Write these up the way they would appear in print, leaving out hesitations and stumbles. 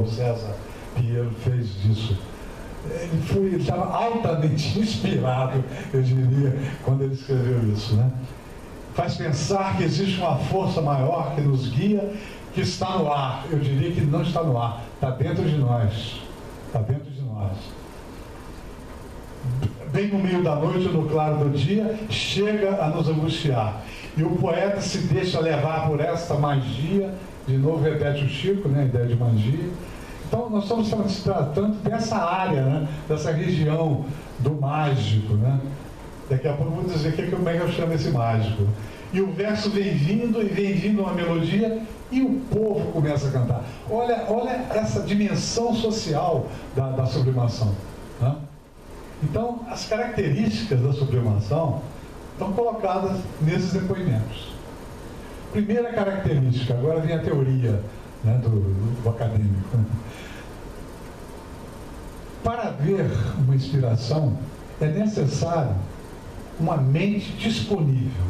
Paulo César Pinheiro fez disso. Ele estava altamente inspirado, eu diria, quando ele escreveu isso, né? Faz pensar que existe uma força maior que nos guia, que está no ar. Eu diria que não está no ar, está dentro de nós. Está dentro de nós. Bem no meio da noite, no claro do dia, chega a nos angustiar. E o poeta se deixa levar por esta magia, de novo repete o Chico, né, a ideia de magia. Então nós estamos se tratando dessa área, né, dessa região do mágico, né? Daqui a pouco eu vou dizer como é que eu chamo esse mágico. E o verso vem vindo uma melodia, e o povo começa a cantar. Olha essa dimensão social da sublimação, né? Então, as características da sublimação estão colocadas nesses depoimentos. Primeira característica, agora vem a teoria, né, do acadêmico. Para haver uma inspiração, é necessário uma mente disponível.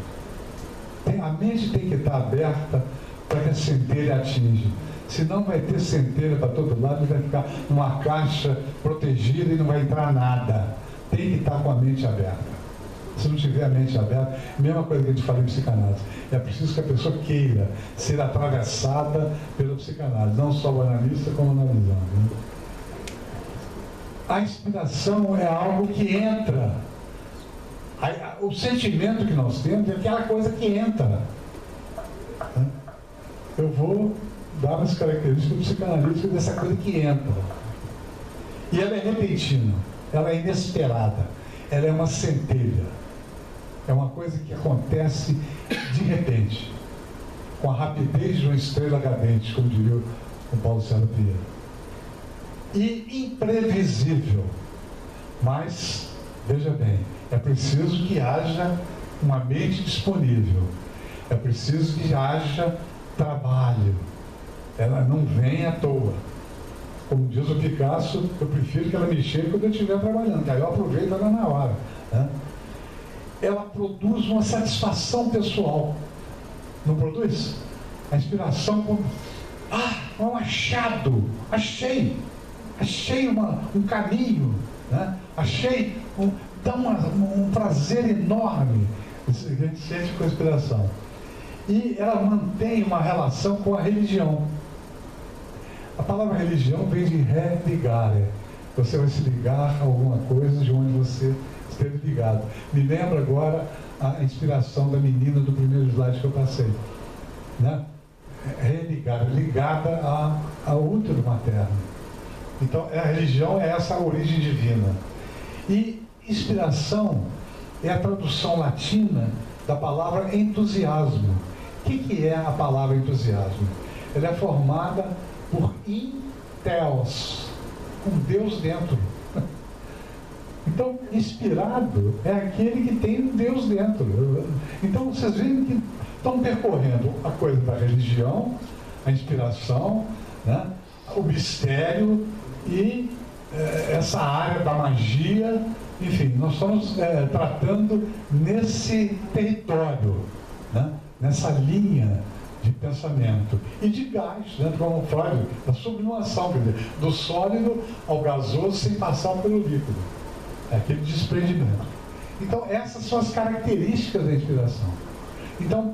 A mente tem que estar aberta para que a centelha atinja. Senão vai ter centelha para todo lado e vai ficar numa caixa protegida e não vai entrar nada. Tem que estar com a mente aberta. Se não tiver a mente aberta, mesma coisa que a gente fala em psicanálise, é preciso que a pessoa queira ser atravessada pela psicanálise, não só o analista como o analisando, né? A inspiração é algo que entra. O sentimento que nós temos é aquela coisa que entra. Eu vou dar umas características psicanalíticas dessa coisa que entra. E ela é repentina, ela é inesperada, ela é uma centelha. É uma coisa que acontece de repente, com a rapidez de uma estrela cadente, como diria o Paulo César Pinheiro. E imprevisível. Mas, veja bem, é preciso que haja uma mente disponível. É preciso que haja trabalho. Ela não vem à toa. Como diz o Picasso, eu prefiro que ela me chegue quando eu estiver trabalhando, que aí eu aproveito ela na hora, né? Ela produz uma satisfação pessoal. Não produz? A inspiração como... um achado! Achei um caminho, né? Dá um prazer enorme. A gente sente com a inspiração. E ela mantém uma relação com a religião. A palavra religião vem de religare. Você vai se ligar a alguma coisa de onde você esteve ligado. Me lembra agora a inspiração da menina do primeiro slide que eu passei, né? Religare, ligada ao útero materno. Então, a religião é essa origem divina. E inspiração é a tradução latina da palavra entusiasmo. O que é a palavra entusiasmo? Ela é formada por Theos, com Deus dentro. Então, inspirado é aquele que tem Deus dentro. Então, vocês veem que estão percorrendo a coisa da religião, a inspiração, né? O mistério e essa área da magia. Enfim, nós estamos tratando nesse território, né? Nessa linha de pensamento e de gás, né? Como Freud, da sublimação, quer dizer, do sólido ao gasoso sem passar pelo líquido. É aquele desprendimento. Então, essas são as características da inspiração. Então,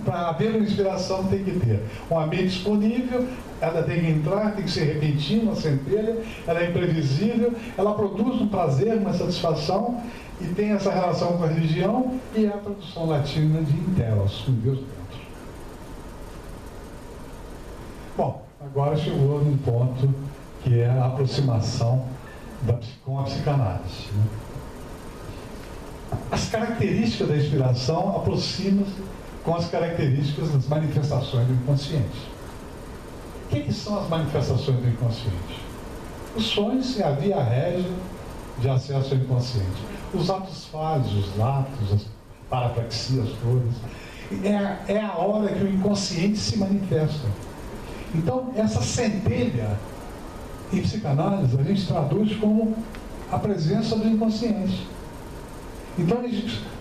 para haver uma inspiração, tem que ter uma mente disponível, ela tem que entrar, tem que ser repentina, uma centelha, ela é imprevisível, ela produz um prazer, uma satisfação, e tem essa relação com a religião, e é a tradução latina de Theos, com Deus dentro. Bom, agora chegou num ponto que é a aproximação com a psicanálise, né? As características da inspiração aproximam-se com as características das manifestações do inconsciente. O que são as manifestações do inconsciente? Os sonhos é a via régia de acesso ao inconsciente. Os atos falhos, os latos, as parapraxias todas, é a hora que o inconsciente se manifesta. Então, essa centelha, em psicanálise, a gente traduz como a presença do inconsciente. Então,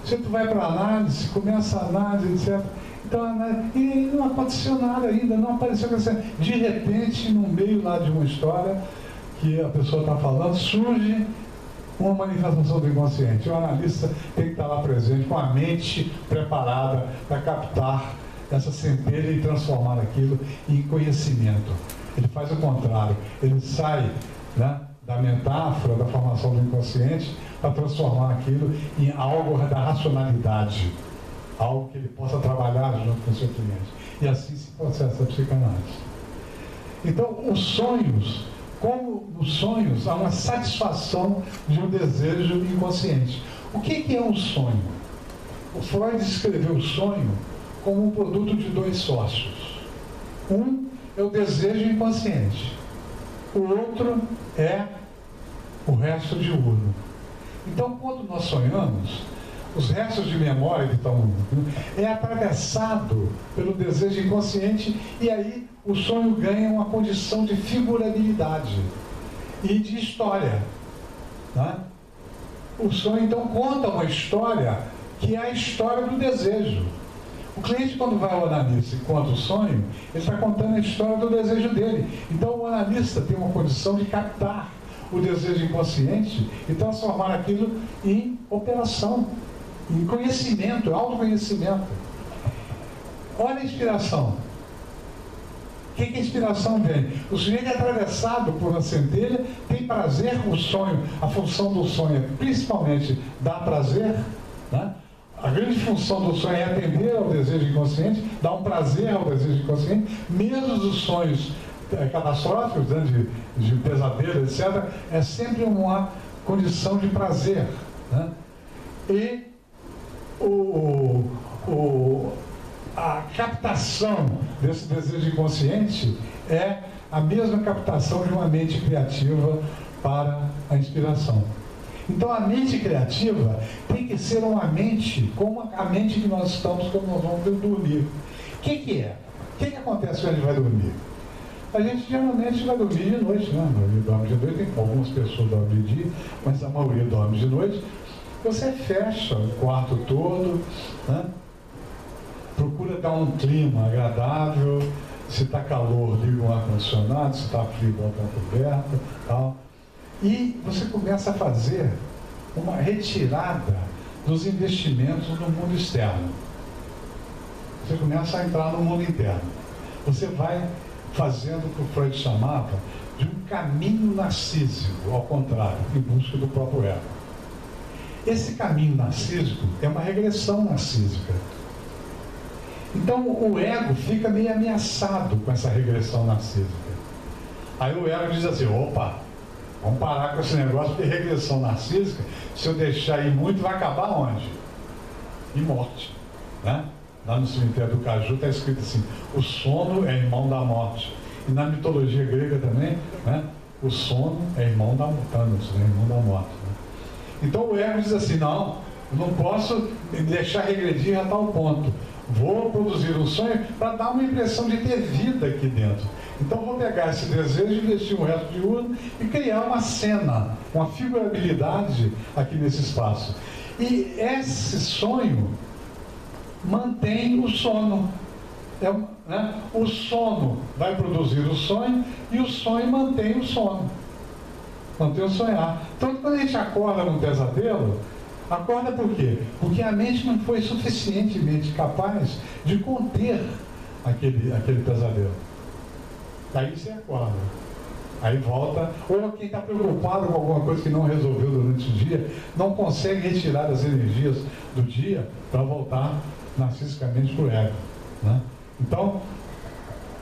se tu vai para a análise, começa a análise, etc., Então, né, e não aconteceu nada ainda, não apareceu. De repente, no meio lá de uma história que a pessoa está falando, surge uma manifestação do inconsciente. O analista tem que estar lá presente, com a mente preparada para captar essa centelha e transformar aquilo em conhecimento. Ele faz o contrário, ele sai, né, da metáfora, da formação do inconsciente, para transformar aquilo em algo da racionalidade, algo que ele possa trabalhar junto com o seu cliente. E assim se processa a psicanálise. Então, os sonhos, como nos sonhos, há uma satisfação de um desejo inconsciente. O que é um sonho? O Freud descreveu o sonho como um produto de dois sócios. Um é o desejo inconsciente. O outro é o resto diurno. Então, quando nós sonhamos, os restos de memória que estão é atravessado pelo desejo inconsciente, e aí o sonho ganha uma condição de figurabilidade e de história, né? O sonho então conta uma história que é a história do desejo. O cliente, quando vai ao analista e conta o sonho, ele está contando a história do desejo dele. Então o analista tem uma condição de captar o desejo inconsciente e transformar aquilo em operação, em conhecimento, autoconhecimento. Olha a inspiração. O que a inspiração vem? O sujeito é atravessado por uma centelha, tem prazer com o sonho. A função do sonho é principalmente dar prazer, né? A grande função do sonho é atender ao desejo inconsciente, dar um prazer ao desejo inconsciente, mesmo os sonhos catastróficos, né, de pesadelo, etc., é sempre uma condição de prazer, né? E a captação desse desejo inconsciente é a mesma captação de uma mente criativa para a inspiração. Então a mente criativa tem que ser uma mente como a mente que nós estamos quando nós vamos dormir. O que é? O que acontece quando a gente vai dormir? A gente geralmente vai dormir de noite, né? A maioria dorme de noite, tem algumas pessoas dormem de dia, mas a maioria dorme de noite. Você fecha o quarto todo, né? Procura dar um clima agradável. Se está calor, liga um ar-condicionado, se está frio, bota uma coberta, tal. E você começa a fazer uma retirada dos investimentos no mundo externo. Você começa a entrar no mundo interno. Você vai fazendo o que o Freud chamava de um caminho narcísico, ao contrário, em busca do próprio ego. Esse caminho narcísico é uma regressão narcísica. Então o ego fica meio ameaçado com essa regressão narcísica. Aí o ego diz assim, opa, vamos parar com esse negócio de regressão narcísica. Se eu deixar ir muito, vai acabar onde? Em morte, né? Lá no cemitério do Caju está escrito assim, o sono é irmão da morte. E na mitologia grega também, né, o sono é irmão da Thanos, né, irmão da morte. Né? Então o ego diz assim, não, eu não posso deixar regredir a tal ponto. Vou produzir um sonho para dar uma impressão de ter vida aqui dentro. Então vou pegar esse desejo, investir um resto de urno e criar uma cena, uma figurabilidade aqui nesse espaço. E esse sonho mantém o sono. Né? O sono vai produzir o sonho e o sonho mantém o sono. Mantém o sonhar. Então quando a gente acorda num pesadelo, acorda por quê? Porque a mente não foi suficientemente capaz de conter aquele pesadelo. Aí você acorda. Aí volta, ou quem está preocupado com alguma coisa que não resolveu durante o dia, não consegue retirar as energias do dia para voltar narcisicamente para o ego. Né? Então,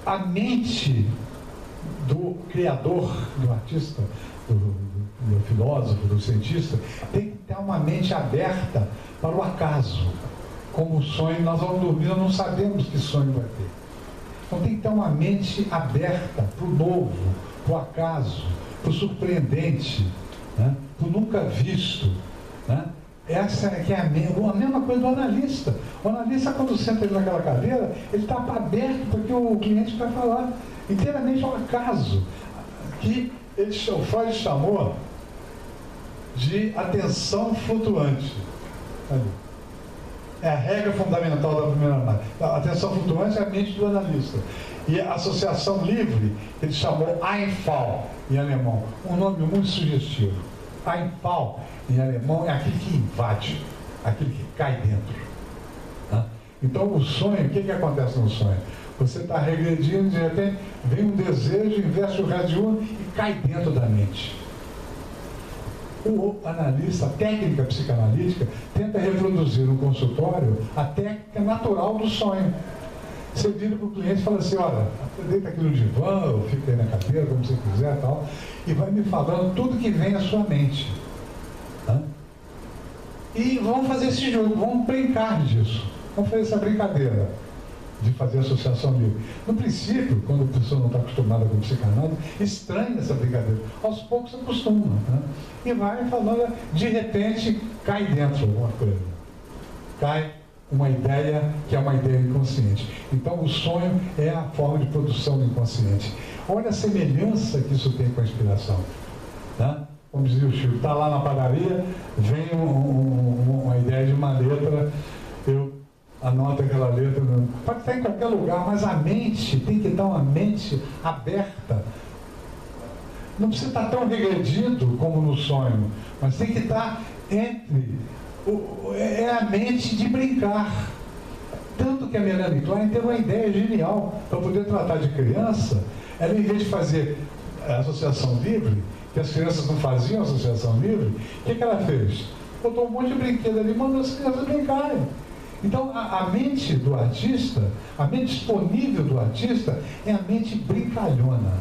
a mente do criador, do artista, do filósofo, do cientista, tem que ter uma mente aberta para o acaso. Como o sonho, nós vamos dormir, nós não sabemos que sonho vai ter. Então tem que ter uma mente aberta para o novo, para o acaso, para o surpreendente, né? Para o nunca visto. Né? Essa é que é a mesma coisa do analista. O analista, quando senta ele naquela cadeira, ele está aberto porque o cliente vai falar inteiramente ao acaso. Que o Freud chamou de atenção flutuante. Ali. É a regra fundamental da primeira análise. A atenção flutuante é a mente do analista. E a associação livre, ele chamou Einfall, em alemão. Um nome muito sugestivo. Einfall, em alemão, é aquele que invade, aquele que cai dentro. Né? Então, o sonho, o que acontece no sonho? Você está regredindo, de repente, vem um desejo, investe o resto de um e cai dentro da mente. O analista, a técnica psicanalítica, tenta reproduzir no consultório a técnica natural do sonho. Você vira para o cliente e fala assim, olha, deita aqui no divã, ou fica aí na cadeira, como você quiser e tal, e vai me falando tudo que vem à sua mente. Tá? E vamos fazer esse jogo, vamos brincar disso. Vamos fazer essa brincadeira de fazer associação livre. No princípio, quando a pessoa não está acostumada com psicanálise, estranha essa brincadeira. Aos poucos se acostuma. Né? E vai falando, de repente, cai dentro alguma coisa. Cai uma ideia que é uma ideia inconsciente. Então, o sonho é a forma de produção do inconsciente. Olha a semelhança que isso tem com a inspiração. Né? Como dizia o Chico, está lá na padaria, vem uma ideia de uma letra, eu anoto aquela letra, pode estar em qualquer lugar, mas a mente tem que estar uma mente aberta. Não precisa estar tão regredido como no sonho, mas tem que estar entre... É a mente de brincar. Tanto que a Melanie Klein teve uma ideia genial para poder tratar de criança. Ela, em vez de fazer a associação livre, que as crianças não faziam associação livre, o que ela fez? Botou um monte de brinquedo ali e mandou as crianças brincarem. Então, a mente do artista, a mente disponível do artista, é a mente brincalhona.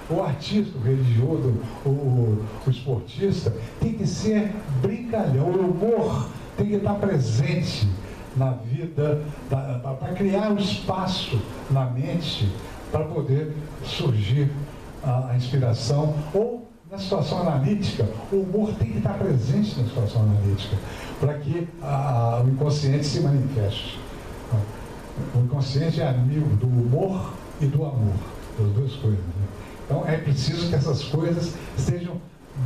O artista, o religioso, o esportista, tem que ser brincalhão. O humor tem que estar presente na vida, para criar um espaço na mente, para poder surgir a inspiração. Ou, na situação analítica, o humor tem que estar presente na situação analítica, para que o inconsciente se manifeste. O inconsciente é amigo do humor e do amor, das duas coisas. Né? Então é preciso que essas coisas estejam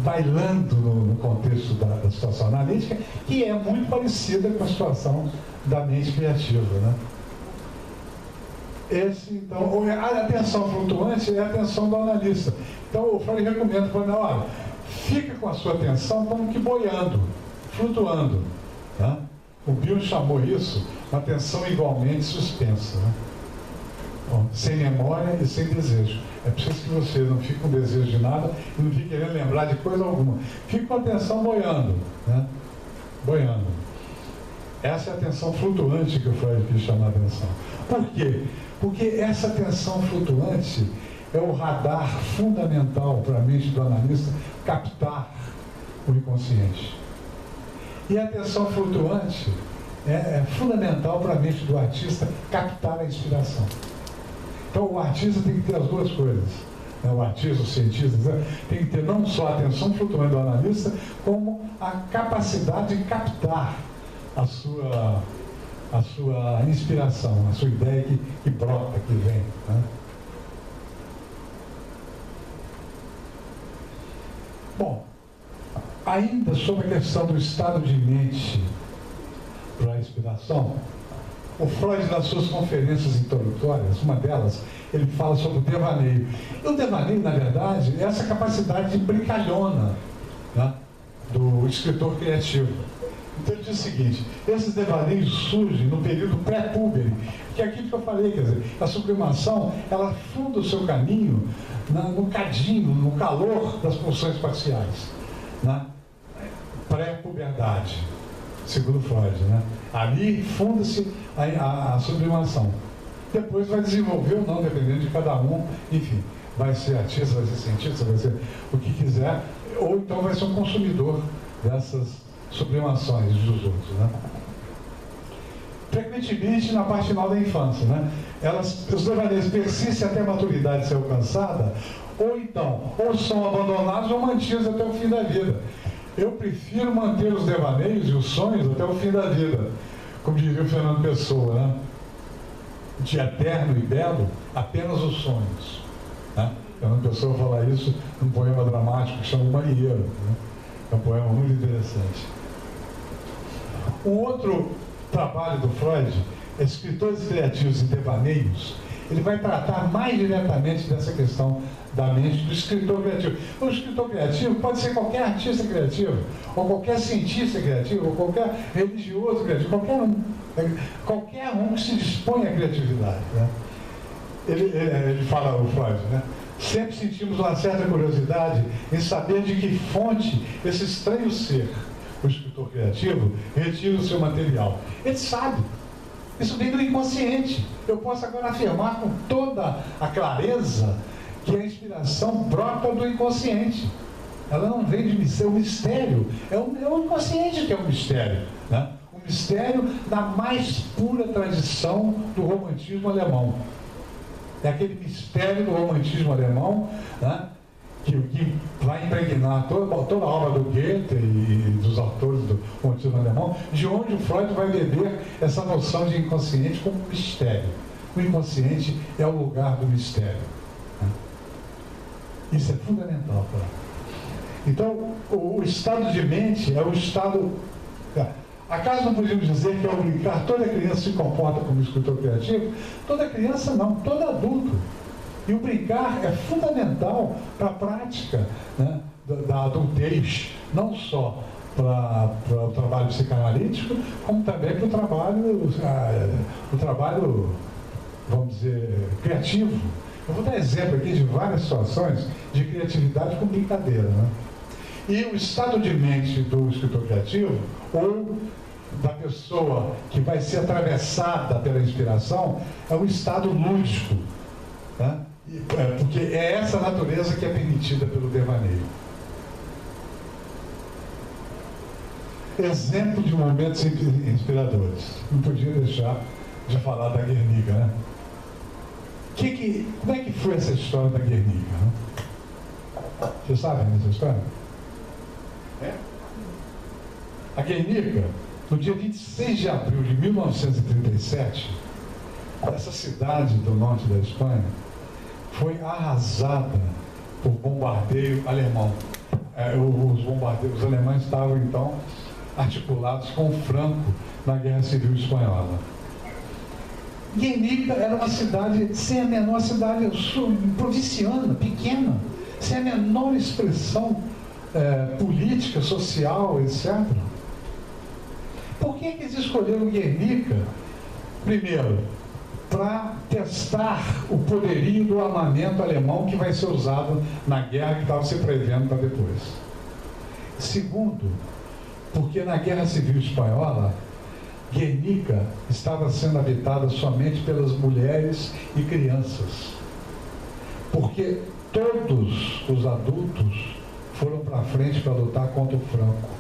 bailando no contexto da situação analítica, que é muito parecida com a situação da mente criativa. Né? Então, a atenção flutuante é a atenção do analista. Então o Freud recomenda para ele, olha, fica com a sua atenção como que boiando, flutuando. Tá? O Bill chamou isso uma atenção igualmente suspensa. Né? Bom, sem memória e sem desejo. É preciso que você não fique com desejo de nada e não fique querendo lembrar de coisa alguma. Fique com a atenção boiando. Né? Boiando. Essa é a atenção flutuante que o Freud quis chamar a atenção. Por quê? Porque essa atenção flutuante é o radar fundamental para a mente do analista captar o inconsciente. E a atenção flutuante é fundamental para a mente do artista captar a inspiração. Então o artista tem que ter as duas coisas. Né? O artista, o cientista, tem que ter não só a atenção flutuante do analista, como a capacidade de captar a sua inspiração, a sua ideia que brota, que vem. Né? Bom, ainda sobre a questão do estado de mente para a inspiração, o Freud, nas suas conferências introdutórias, uma delas, ele fala sobre o devaneio. E o devaneio, na verdade, é essa capacidade de brincalhona, né, do escritor criativo. Então ele diz o seguinte, esses devaneios surgem no período pré-púbere, que é aquilo que eu falei, quer dizer, a sublimação, ela funda o seu caminho no cadinho, no calor das pulsões parciais, né? Pré-puberdade, segundo Freud, né? Ali funda-se a sublimação. Depois vai desenvolver ou não, dependendo de cada um, enfim, vai ser artista, vai ser cientista, vai ser o que quiser, ou então vai ser um consumidor dessas sublimações dos outros, né? Frequentemente na parte final da infância, né? Os devaneios persistem até a maturidade ser alcançada, ou então, ou são abandonados ou mantidos até o fim da vida. Eu prefiro manter os devaneios e os sonhos até o fim da vida, como diria o Fernando Pessoa, né? De eterno e belo, apenas os sonhos. Né? Fernando Pessoa fala isso num poema dramático que chama O Marinheiro. Né? É um poema muito interessante. O outro trabalho do Freud, Escritores Criativos e Devaneios, ele vai tratar mais diretamente dessa questão da mente do escritor criativo. O escritor criativo pode ser qualquer artista criativo, ou qualquer cientista criativo, ou qualquer religioso criativo, qualquer um que se dispõe à criatividade, né? Ele fala, o Freud, né? Sempre sentimos uma certa curiosidade em saber de que fonte esse estranho ser, o escritor criativo, retira o seu material. Ele sabe. Isso vem do inconsciente. Eu posso agora afirmar com toda a clareza que a inspiração brota do inconsciente. Ela não vem de mistério. O mistério é o inconsciente que é o mistério, né? O mistério da mais pura tradição do romantismo alemão. É aquele mistério do romantismo alemão, né, que vai impregnar toda a obra do Goethe e dos autores do romantismo alemão, de onde o Freud vai beber essa noção de inconsciente como mistério. O inconsciente é o lugar do mistério, né? Isso é fundamental para. Então, o estado de mente é o estado. Acaso não podíamos dizer que ao brincar toda criança se comporta como escritor criativo? Toda criança não, todo adulto. E o brincar é fundamental para a prática, né, da adultez, não só para o trabalho psicanalítico, como também para o trabalho, vamos dizer, criativo. Eu vou dar exemplo aqui de várias situações de criatividade com brincadeira, né? E o estado de mente do escritor criativo, ou da pessoa que vai ser atravessada pela inspiração, é um estado lúdico, né? Porque é essa natureza que é permitida pelo devaneio. Exemplo de momentos inspiradores. Não podia deixar de falar da Guernica, né? Como é que foi essa história da Guernica, né? Vocês sabem dessa história? A Guernica, no dia 26 de abril de 1937, essa cidade do norte da Espanha foi arrasada por bombardeio alemão. Os alemães estavam, então, articulados com o Franco na Guerra Civil Espanhola. Guernica era uma cidade, sem a menor cidade provinciana, pequena, sem a menor expressão política, social, etc. Por que eles escolheram Guernica? Primeiro, para testar o poderio do armamento alemão que vai ser usado na guerra que estava se prevendo para depois. Segundo, porque na Guerra Civil Espanhola, Guernica estava sendo habitada somente pelas mulheres e crianças. Porque todos os adultos foram para frente para lutar contra o Franco.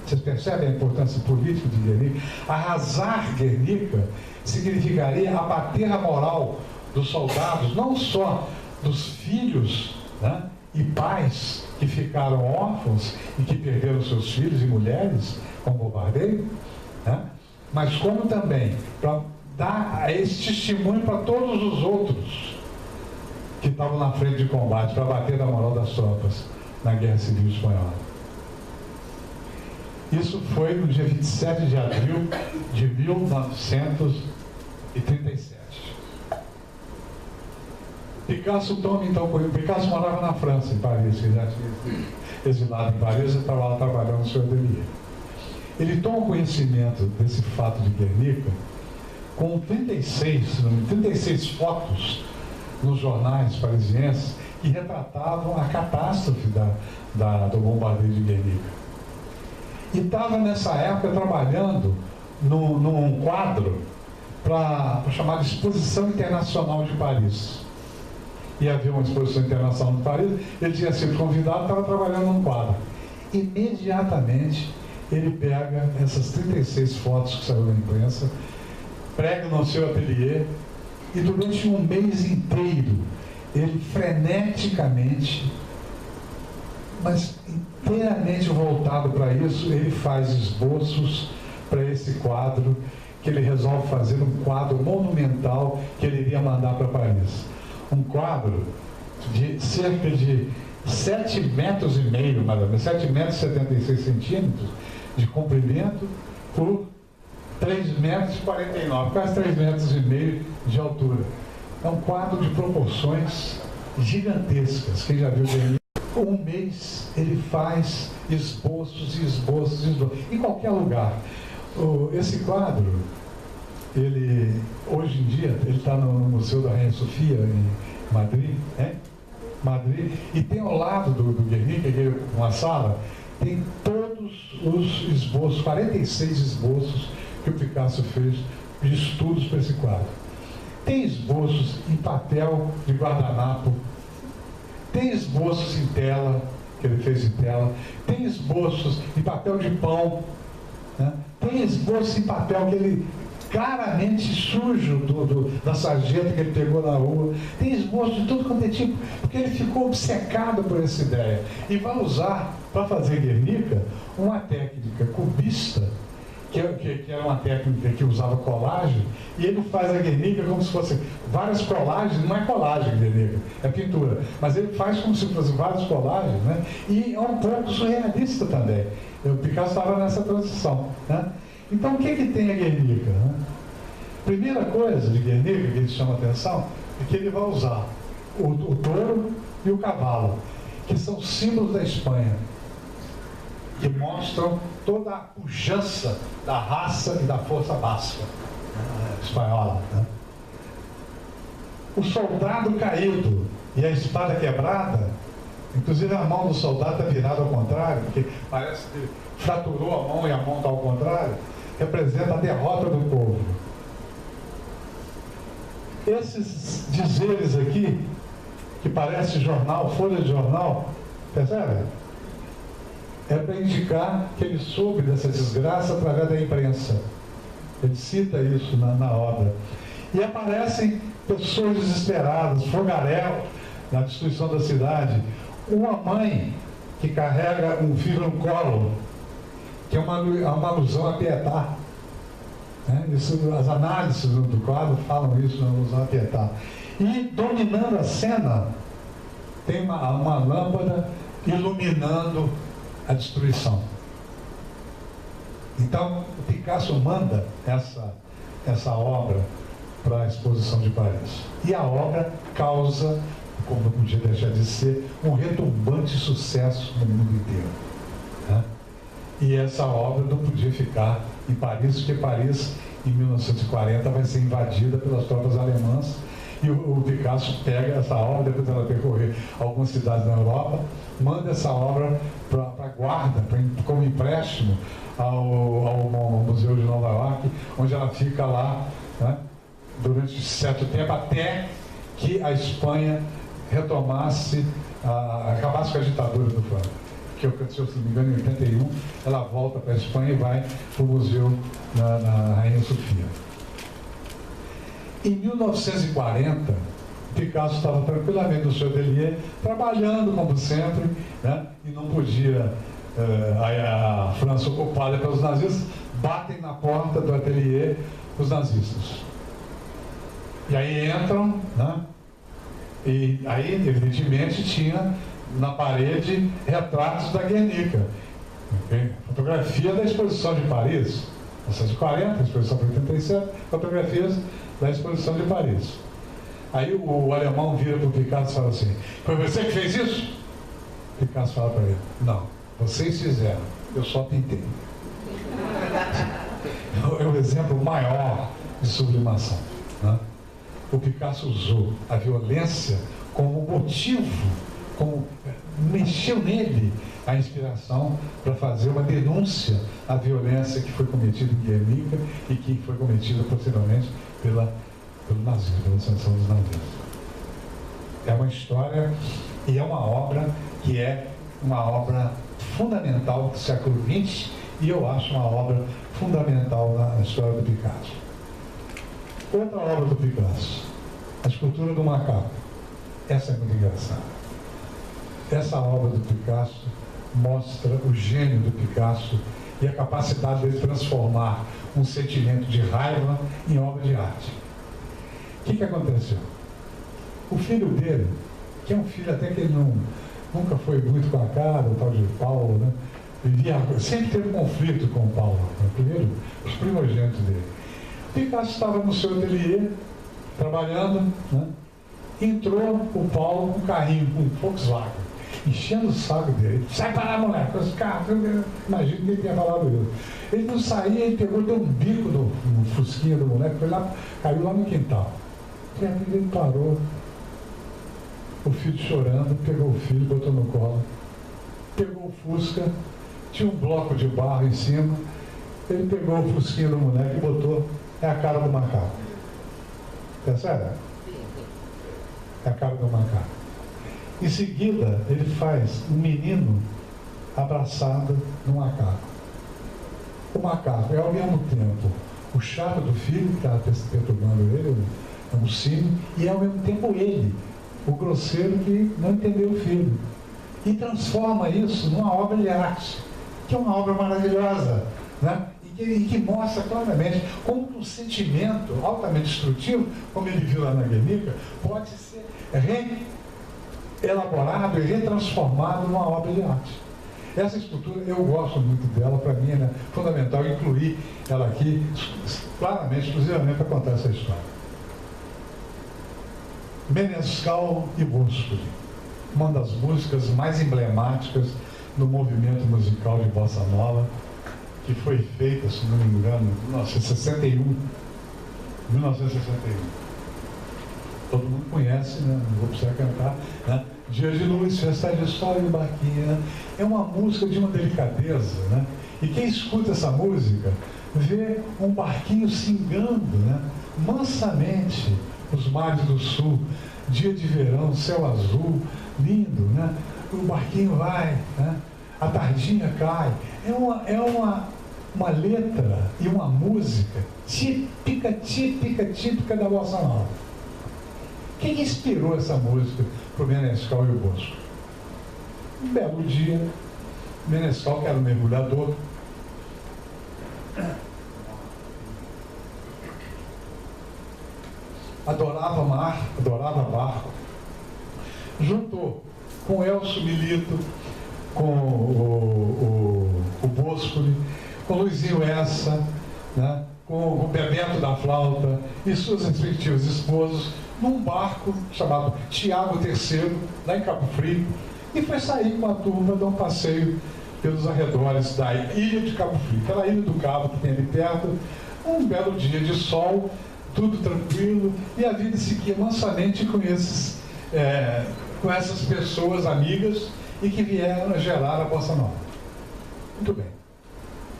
Vocês percebem a importância política de Guernica? Arrasar Guernica significaria abater a moral dos soldados, não só dos filhos, né, e pais que ficaram órfãos e que perderam seus filhos e mulheres com bombardeio, né, mas como também para dar esse testemunho para todos os outros que estavam na frente de combate, para bater na moral das tropas na Guerra Civil Espanhola. Isso foi no dia 27 de abril de 1937. Picasso morava na França, em Paris, ele já tinha exilado em Paris e estava lá trabalhando no seu ateliê. Ele toma conhecimento desse fato de Guernica com 36 fotos nos jornais parisienses que retratavam a catástrofe do bombardeio de Guernica. E estava nessa época trabalhando num quadro para a chamada Exposição Internacional de Paris. Ia haver uma exposição internacional de Paris, ele tinha sido convidado, estava trabalhando num quadro. Imediatamente ele pega essas 36 fotos que saíram da imprensa, prega no seu ateliê e durante um mês inteiro ele freneticamente, mas inteiramente voltado para isso, ele faz esboços para esse quadro, que ele resolve fazer um quadro monumental que ele iria mandar para Paris. Um quadro de cerca de 7,5 metros, mais ou menos, 7,76 metros de comprimento por 3,49 metros, quase 3,5 metros de altura. É um quadro de proporções gigantescas. Quem já viu Guernica? Um mês ele faz esboços e esboços e esboços, em qualquer lugar. Esse quadro, hoje em dia, ele está no Museu da Rainha Sofia, em Madrid, né? Madrid, e tem ao lado do Guernica, que é uma sala, tem todos os esboços, 46 esboços que o Picasso fez de estudos para esse quadro. Tem esboços em papel de guardanapo, tem esboços em tela, que ele fez em tela, tem esboços em papel de pão, né? Tem esboços em papel que ele claramente sujo da sarjeta que ele pegou na rua, tem esboço de tudo quanto é tipo, porque ele ficou obcecado por essa ideia e vai usar para fazer Guernica uma técnica cubista, que era uma técnica que usava colagem, e ele faz a Guernica como se fosse várias colagens. Não é colagem Guernica, é pintura, mas ele faz como se fossem várias colagens, né? E é um pouco surrealista também. O Picasso estava nessa transição, né? Então, o que tem a Guernica, né? Primeira coisa de Guernica que ele chama a atenção é que ele vai usar o touro e o cavalo, que são símbolos da Espanha, que mostram toda a pujança da raça e da força basca, né, espanhola, né? O soldado caído e a espada quebrada, inclusive a mão do soldado está virada ao contrário, porque parece que fraturou a mão e a mão está ao contrário, representa a derrota do povo. Esses dizeres aqui, que parece jornal, folha de jornal, percebe? É para indicar que ele soube dessa desgraça através da imprensa. Ele cita isso na obra. E aparecem pessoas desesperadas, fogaréu na destruição da cidade. Uma mãe que carrega um filho no colo, que é uma alusão a Pietà. Né? As análises do quadro falam isso, uma alusão a Pietà. E dominando a cena, tem uma lâmpada iluminando a destruição. Então, o Picasso manda essa obra para a exposição de Paris. E a obra causa, como não podia deixar de ser, um retumbante sucesso no mundo inteiro, né? E essa obra não podia ficar em Paris, porque Paris, em 1940, vai ser invadida pelas tropas alemãs. E o Picasso pega essa obra, depois ela percorrer algumas cidades na Europa, manda essa obra para a guarda, como empréstimo ao Museu de Nova York, onde ela fica lá, né, durante certo tempo, até que a Espanha retomasse, acabasse com a ditadura do Franco. Que aconteceu, se não me engano, em 81, ela volta para a Espanha e vai para o museu na Rainha Sofia. Em 1940, Picasso estava tranquilamente no seu ateliê, trabalhando como sempre, né? E não podia, a França ocupada pelos nazistas, batem na porta do ateliê os nazistas. E aí entram, né? E aí, evidentemente, tinha na parede retratos da Guernica. Okay? Fotografia da exposição de Paris, 1940, a exposição de 87, fotografias da exposição de Paris. Aí o alemão vira para o Picasso e fala assim: foi você que fez isso? Picasso fala para ele: não, vocês fizeram, eu só pintei. É o exemplo maior de sublimação, né? O Picasso usou a violência como motivo, como mexeu nele a inspiração para fazer uma denúncia à violência que foi cometida em Guernica e que foi cometida posteriormente pelo nazismo, pela sanção dos nazistas. É uma história e é uma obra que é uma obra fundamental do século XX, e eu acho uma obra fundamental na história do Picasso. Outra obra do Picasso, a escultura do macaco. Essa é muito engraçada. Essa obra do Picasso mostra o gênio do Picasso e a capacidade dele transformar um sentimento de raiva em obra de arte. O que aconteceu? O filho dele, que é um filho até que ele nunca foi muito com a cara, o tal de Paulo, né? sempre teve conflito com o Paulo, primeiro, os primogênitos dele. O Picasso estava no seu ateliê, trabalhando, né? Entrou o Paulo com um carrinho, com um Volkswagen, enchendo o saco dele. Sai para lá, moleque, com esse carro. Imagina que ele tinha falado isso. Ele não saía, ele pegou, deu um bico no fusquinha do moleque, foi lá, caiu lá no quintal. E aí ele parou, o filho chorando, pegou o filho, botou no colo, pegou o Fusca, tinha um bloco de barro em cima, ele pegou o fusquinha do moleque e botou, é a cara do macaco. Percebe? É a cara do macaco. Em seguida, ele faz um menino abraçado no macaco. O macaco é ao mesmo tempo o chato do filho, que está perturbando ele, o sino, e é ao mesmo tempo ele, o grosseiro que não entendeu o filho. E transforma isso numa obra de arte, que é uma obra maravilhosa, né? E que mostra claramente como um sentimento altamente destrutivo, como ele viu lá na Guernica, pode ser reelaborado e retransformado numa obra de arte. Essa escultura, eu gosto muito dela, para mim é fundamental incluir ela aqui, claramente, exclusivamente para contar essa história. Menescal e Boscoli, uma das músicas mais emblemáticas do movimento musical de Bossa Nova, que foi feita, se não me engano, em 1961. Todo mundo conhece, né? Não vou precisar cantar, né? Dia de luz, festa de sol e barquinha, né? É uma música de uma delicadeza, né? E quem escuta essa música vê um barquinho singando, né? Mansamente os mares do sul, dia de verão, céu azul, lindo, né? O barquinho vai, né? A tardinha cai. É uma letra e uma música típica da Bossa Nova. Quem inspirou essa música para o Menescal e o Bosco? Um belo dia, Menescal, que era um mergulhador, adorava mar, adorava barco, juntou com Elcio Milito, com o Boscoli, com Luizinho Essa, né, com o Bebeto da Flauta e suas respectivas esposas, num barco chamado Tiago III, lá em Cabo Frio, e foi sair com a turma de um passeio pelos arredores da ilha de Cabo Frio, aquela ilha do Cabo que tem ali perto. Um belo dia de sol, tudo tranquilo, e a vida seguia mansamente com essas pessoas amigas e que vieram a gerar a Bossa Nova. Muito bem.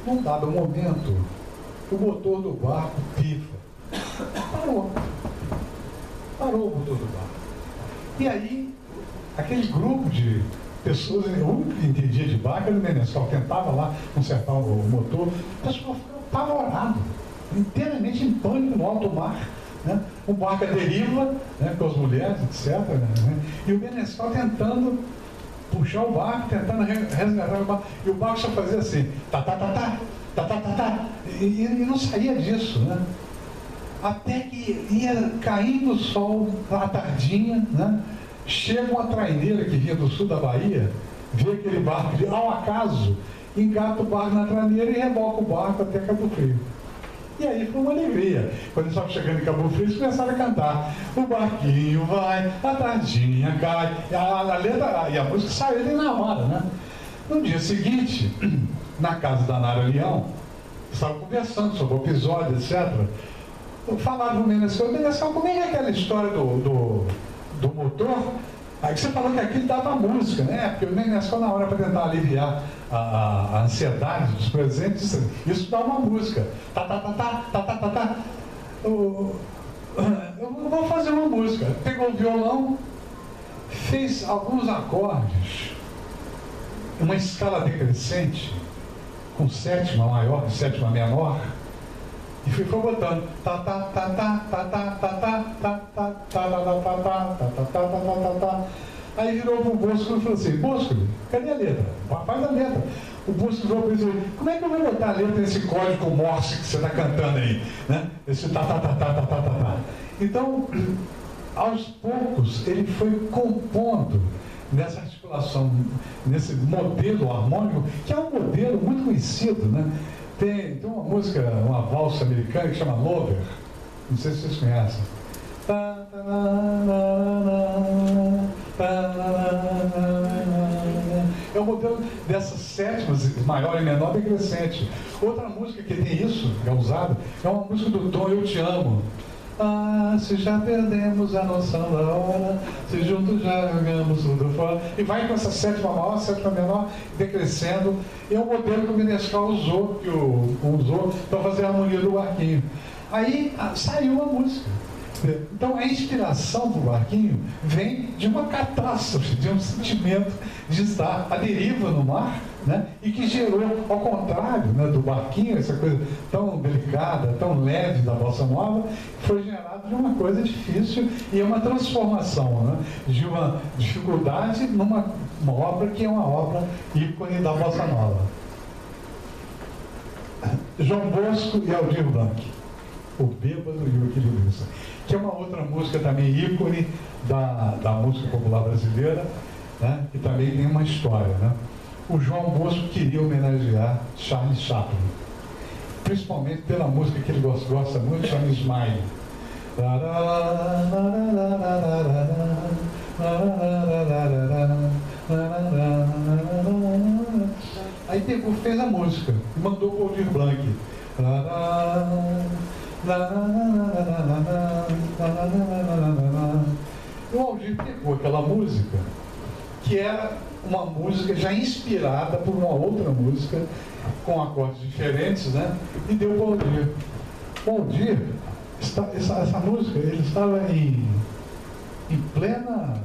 Num dado momento, o motor do barco pifa. Parou o motor do barco. E aí, aquele grupo de pessoas, o único que entendia de barco era o Menescal, tentava lá consertar o motor, o pessoal ficou apavorado, inteiramente em pânico no alto mar, né? O barco à deriva, né, com as mulheres, etc. Né? E o Menescal tentando puxar o barco, tentando resgatar o barco, e o barco só fazia assim, e não saía disso, né? Até que ia caindo o sol à tardinha, né? Chega uma traineira que vinha do sul da Bahia, vê aquele barco de ao acaso, engata o barco na traineira e reboca o barco até Cabo Frio. E aí foi uma alegria. Quando eles estavam chegando em Cabo Frio, eles começaram a cantar. O barquinho vai, a tardinha cai. A letra e a música saiu ali na hora, né? No dia seguinte, na casa da Nara Leão, estavam conversando sobre o episódio, etc. Falaram para o Menescal, como é que é aquela história do motor? Aí você falou que aquilo dava música, né? Porque o Menescal, na hora, para tentar aliviar a ansiedade dos presentes, isso dá uma música. Eu vou fazer uma música. Pegou o violão, fez alguns acordes, uma escala decrescente, com sétima maior e sétima menor, e foi botando. Aí virou pro Boscoli e falou assim: Boscoli, cadê a letra? Faz a letra. O Boscoli virou para ele e disse: como é que eu vou botar a letra nesse código Morse que você está cantando aí? Né? Esse Então, aos poucos, ele foi compondo nessa articulação, nesse modelo harmônico, que é um modelo muito conhecido, né? Tem uma música, uma valsa americana que chama Lover, não sei se vocês conhecem. É o modelo dessas sétimas, maior e menor decrescente. Outra música que tem isso, que é usada, é uma música do Tom Eu Te Amo. Ah, se já perdemos a noção da hora, se juntos já jogamos tudo fora. E vai com essa sétima maior, sétima menor, decrescendo. E é o modelo que o Menescal usou, usou para fazer a harmonia do barquinho. Aí saiu a música. Então a inspiração do barquinho vem de uma catástrofe, de um sentimento de estar à deriva no mar, né? E que gerou, ao contrário, né, do barquinho, essa coisa tão delicada, tão leve da bossa nova, foi gerado de uma coisa difícil e é uma transformação, né, de uma dificuldade numa obra que é uma obra ícone da bossa nova. João Bosco e Aldir Blanc, O Bêbado e o Equilibrista, que é uma outra música também ícone da música popular brasileira, né? Que também tem uma história, né? O João Bosco queria homenagear Charles Chaplin, principalmente pela música que ele gosta muito, chama Smile. Aí pegou, fez a música e mandou para o Aldir Blanc. O Aldir pegou aquela música, que era uma música já inspirada por uma outra música, com acordes diferentes, né? E deu para o Aldir. O Aldir, essa música, ele estava em plena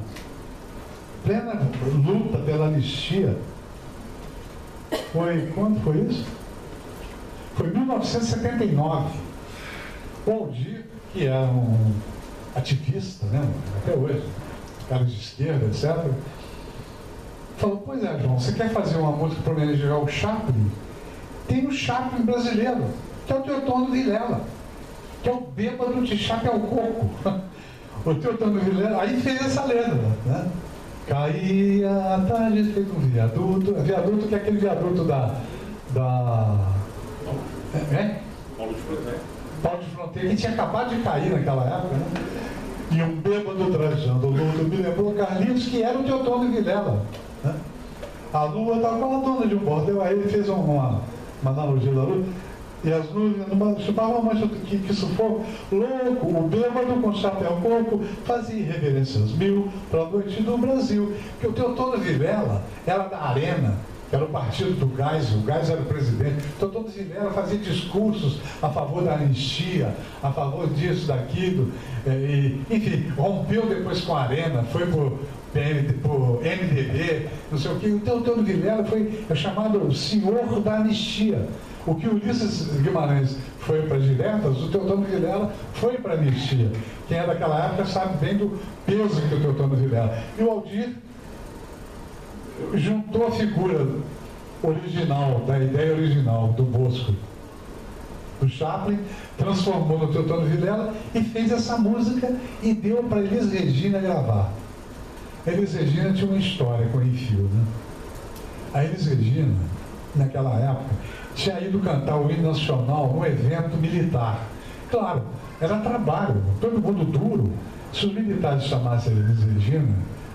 luta pela anistia. Quando foi isso? Foi em 1979. O Aldir, que era um ativista, né, até hoje, cara de esquerda, etc., falou: pois é, João, você quer fazer uma música para homenagear o Chaplin? Tem o Chaplin brasileiro, que é o Teotono Vilela, que é o bêbado de chapéu coco. O Teotono Vilela, aí fez essa letra, né? Caía a tarde feito um viaduto, que é aquele viaduto da Paulo de Fronteira, que tinha acabado de cair naquela época, né? E um bêbado trajando o luto me lembrou Carlinhos, que era o Teotono Vilela, né? A lua estava com a dona de um bordel, aí ele fez uma analogia da lua, e as nuvens chupavam uma mancha que sufoco, louco, o bêbado com chapéu coco fazia reverências mil para a noite do Brasil. Porque o Teotono Vilela era da Arena, que era o partido do Geisel, o Geisel era o presidente. Teotono Vilela fazia discursos a favor da anistia, a favor disso, daquilo, enfim, rompeu depois com a Arena, foi por MDB, não sei o que. O Teotono Vilela é chamado o senhor da anistia. O que o Ulisses Guimarães foi para as diretas, o Teotono Vilela foi para a anistia. Quem é daquela época sabe bem do peso que o Teotono Vilela. E o Aldir juntou a figura original, da ideia original do Bosco, do Chaplin, transformou no Teotono Vilela e fez essa música e deu para Elis Regina gravar. A Elis Regina tinha uma história com o Enfio, né? A Elis Regina, naquela época, tinha ido cantar o hino nacional num evento militar. Claro, era trabalho, todo mundo duro. Se os militares chamassem a Elis Regina,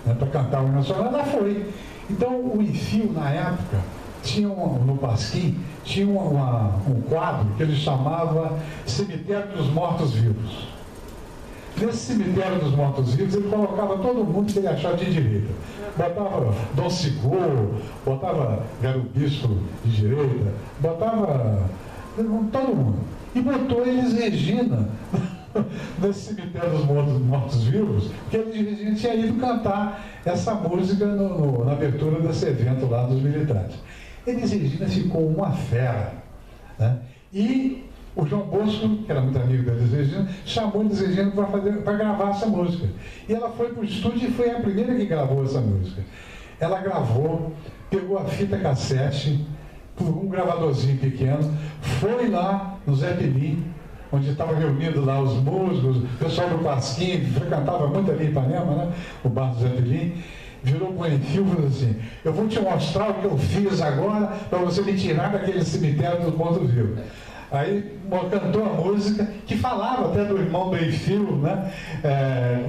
né, para cantar o hino nacional, ela foi. Então o Enfio, na época, tinha no Pasquim, tinha um quadro que ele chamava Cemitério dos Mortos-Vivos. Nesse Cemitério dos Mortos-Vivos, ele colocava todo mundo que ele achava de direita. Botava Dom Sigor, botava Garubisco de direita, botava todo mundo. E botou Elis Regina nesse Cemitério dos Mortos-Vivos, porque Elis Regina tinha ido cantar essa música na abertura desse evento lá dos militares. Elis Regina ficou uma fera, né? E o João Bosco, que era muito amigo da Elis Regina, chamou a Elis Regina para gravar essa música. E ela foi para o estúdio e foi a primeira que gravou essa música. Ela gravou, pegou a fita cassete, por um gravadorzinho pequeno, foi lá no Zé Pelim, onde estavam reunidos lá os músicos, o pessoal do Pasquim, que frequentava muito ali em Ipanema, né? O bar do Zé Pelim. virou para o Enfio e falou assim: eu vou te mostrar o que eu fiz agora para você me tirar daquele cemitério dos mortos-vivos. Aí cantou a música que falava até do irmão do Enfio, né?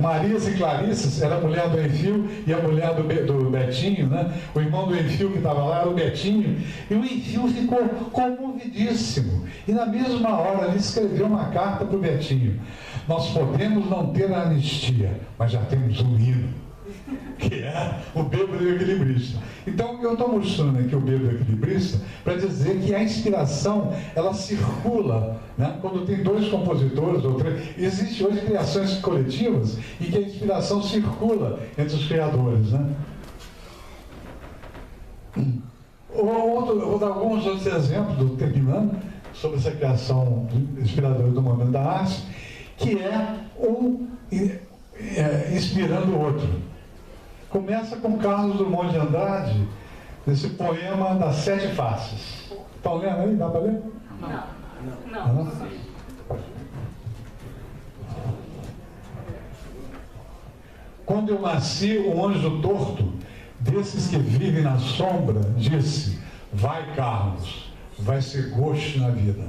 Marias e Clarices era a mulher do Enfio e a mulher do Betinho, né? O irmão do Enfio que estava lá era o Betinho, e o Enfio ficou comovidíssimo. E na mesma hora ele escreveu uma carta para o Betinho: nós podemos não ter a anistia, mas já temos um hino, que é o Bêbado e o Equilibrista. Então eu estou mostrando aqui o Bêbado e o Equilibrista para dizer que a inspiração, ela circula, né? Quando tem dois compositores ou três. Existem hoje criações coletivas em que a inspiração circula entre os criadores, né? Vou dar alguns outros exemplos, terminando, sobre essa criação inspiradora do momento da arte, que é um inspirando o outro. Começa com Carlos Drummond de Andrade, nesse poema das Sete Faces. Estão lendo aí? Dá para ler? Não. Quando eu nasci, um anjo torto, desses que vivem na sombra, disse: vai, Carlos, vai ser gosto na vida.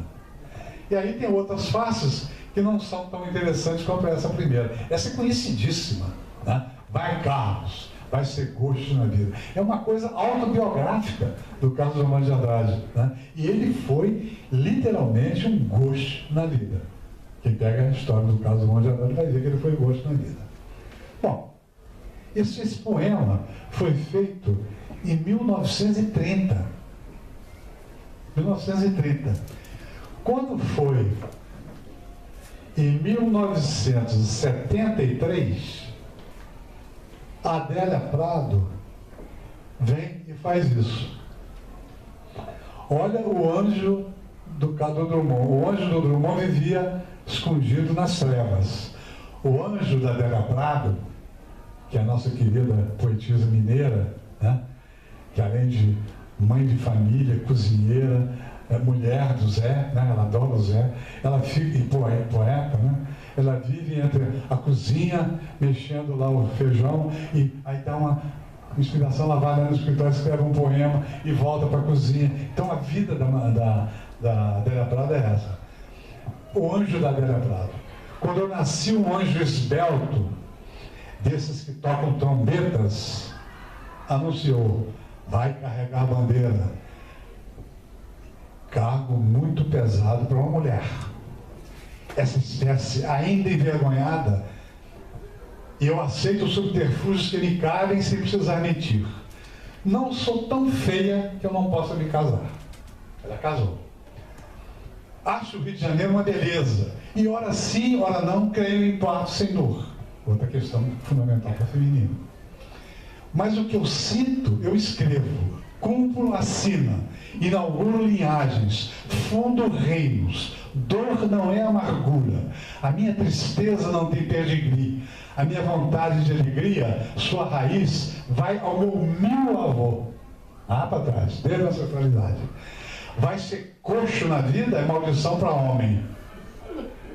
E aí tem outras faces que não são tão interessantes quanto essa primeira. Essa é conhecidíssima, né? Vai, Carlos, vai ser gosto na vida. É uma coisa autobiográfica do Carlos Drummond de Andrade, né? E ele foi literalmente um gosto na vida. Quem pega a história do Carlos Drummond de Andrade vai ver que ele foi gosto na vida. Bom, esse poema foi feito em 1930. 1930. Quando foi em 1973, a Adélia Prado vem e faz isso. Olha o anjo do Drummond. O anjo do Drummond vivia escondido nas trevas. O anjo da Adélia Prado, que é a nossa querida poetisa mineira, né? Que além de mãe de família, cozinheira, mulher do Zé, né? Ela adora o Zé, ela fica, e poeta, né? Ela vive entre a cozinha, mexendo lá o feijão, e aí dá uma inspiração, ela vai lá no escritório, escreve um poema e volta para a cozinha. Então a vida da Adélia Prado é essa. O anjo da Adélia Prado. Quando eu nasci, um anjo esbelto, desses que tocam trombetas, anunciou: vai carregar a bandeira. Cargo muito pesado para uma mulher. Essa espécie ainda envergonhada, e eu aceito os subterfúgios que me cabem sem precisar mentir. Não sou tão feia que eu não possa me casar. Ela casou. Acho o Rio de Janeiro uma beleza, e ora sim, ora não, creio em parto sem dor. Outra questão fundamental para o feminino. Mas o que eu sinto, eu escrevo, cumpro a sina, inauguro linhagens, fundo reinos. Dor não é amargura, a minha tristeza não tem pedigree, a minha vontade de alegria, sua raiz vai ao meu avô, lá para trás, desde a ancestralidade. Vai ser coxo na vida é maldição para homem.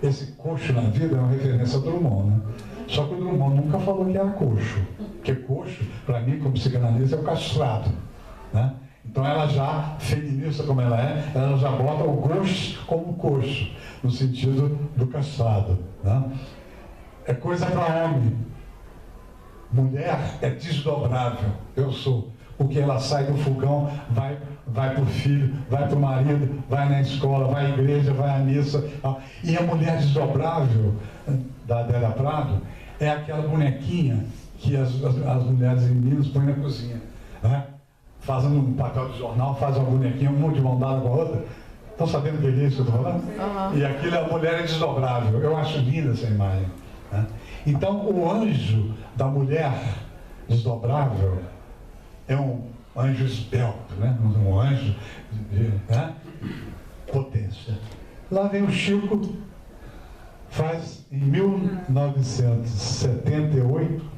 Esse coxo na vida é uma referência a Drummond, né? Só que o Drummond nunca falou que era coxo, porque coxo, para mim, como psicanalista, é o castrado, né? Então ela já, feminista como ela já bota o gosto como coxo, no sentido do castrado, né? É coisa para homem. Mulher é desdobrável. Eu sou. Porque ela sai do fogão, vai para o filho, vai para o marido, vai na escola, vai à igreja, vai à missa. E a mulher desdobrável da Adélia Prado é aquela bonequinha que as mulheres e meninos põem na cozinha, né? Fazem um papel de jornal, fazem uma bonequinha, uma de mão dada com a outra. Estão sabendo o que é isso que eu estou falando? Uhum. E aquilo, a mulher é desdobrável. Eu acho linda essa imagem, né? Então, o anjo da mulher desdobrável é um anjo esbelto, né? Um anjo de potência. Lá vem o Chico, faz em 1978,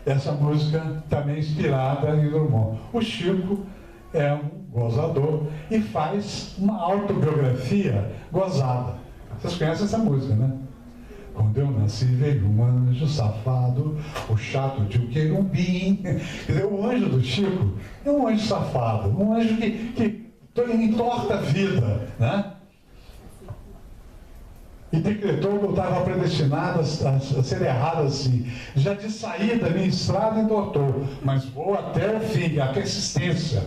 essa música também inspirada em Drummond. O Chico é um gozador e faz uma autobiografia gozada. Vocês conhecem essa música, né? Quando eu nasci veio um anjo safado, o chato de um querubim. Quer dizer, o anjo do Chico é um anjo safado, um anjo que entorta a vida, né? E decretou que eu estava predestinado a ser errado assim. Já de saída, minha estrada entortou, mas vou até o fim, a persistência.